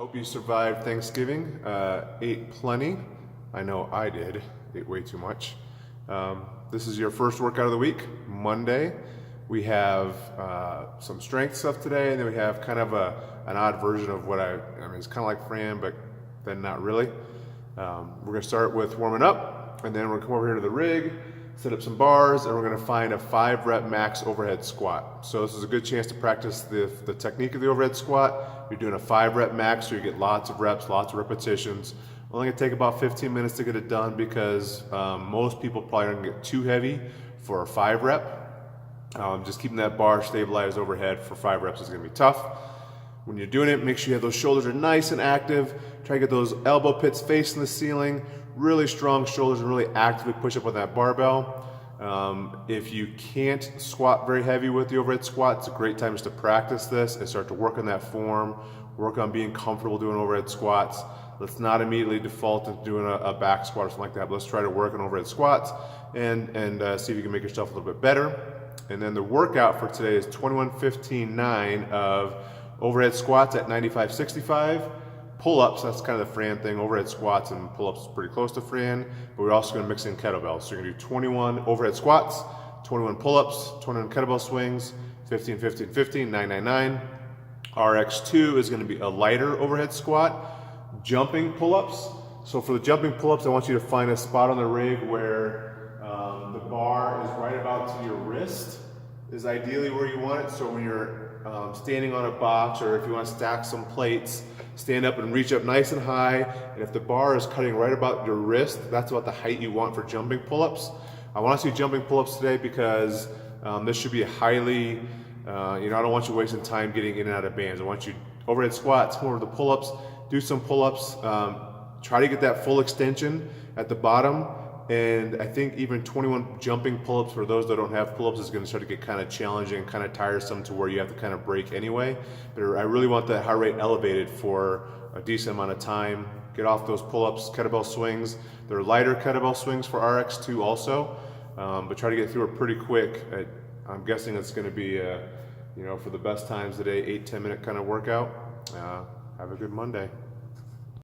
Hope you survived Thanksgiving. Ate plenty. I know I did. Ate way too much. This is your first workout of the week, Monday. We have some strength stuff today, and then we have kind of an odd version of what I mean, it's kind of like Fran, but then not really. We're gonna start with warming up, and then we're gonna come over here to the rig, set up some bars, and we're gonna find a 5-rep max overhead squat. So this is a good chance to practice the technique of the overhead squat. You're doing a 5-rep max, so you get lots of reps, lots of repetitions. Only gonna take about 15 minutes to get it done because most people probably aren't gonna get too heavy for a 5-rep. Just keeping that bar stabilized overhead for 5 reps is gonna be tough. When you're doing it, make sure you have those shoulders are nice and active. Try to get those elbow pits facing the ceiling, really strong shoulders, and really actively push up on that barbell. If you can't squat very heavy with the overhead squat, it's a great time just to practice this and start to work on that form, work on being comfortable doing overhead squats. Let's not immediately default into doing a back squat or something like that, but let's try to work on overhead squats and see if you can make yourself a little bit better. And then the workout for today is 21-15-9 of overhead squats at 95-65. Pull-ups, that's kind of the Fran thing. Overhead squats and pull-ups is pretty close to Fran, but we're also gonna mix in kettlebells. So you're gonna do 21 overhead squats, 21 pull-ups, 21 kettlebell swings, 15-15-15, 9-9-9. RX2 is gonna be a lighter overhead squat, jumping pull-ups. So for the jumping pull-ups, I want you to find a spot on the rig where the bar is right about to your wrist, is ideally where you want it. So when you're standing on a box, or if you want to stack some plates, stand up and reach up nice and high. And if the bar is cutting right about your wrist, that's about the height you want for jumping pull-ups. I want to see jumping pull-ups today because this should be a highly, I don't want you wasting time getting in and out of bands. I want you overhead squats, more of the pull-ups, do some pull-ups, try to get that full extension at the bottom. And I think even 21 jumping pull-ups for those that don't have pull-ups is going to start to get kind of challenging, kind of tiresome to where you have to kind of break anyway. But I really want that heart rate elevated for a decent amount of time. Get off those pull-ups, kettlebell swings. They're lighter kettlebell swings for RX2 also, but try to get through it pretty quick. I'm guessing it's going to be, for the best times today, 8-10 minute kind of workout. Have a good Monday.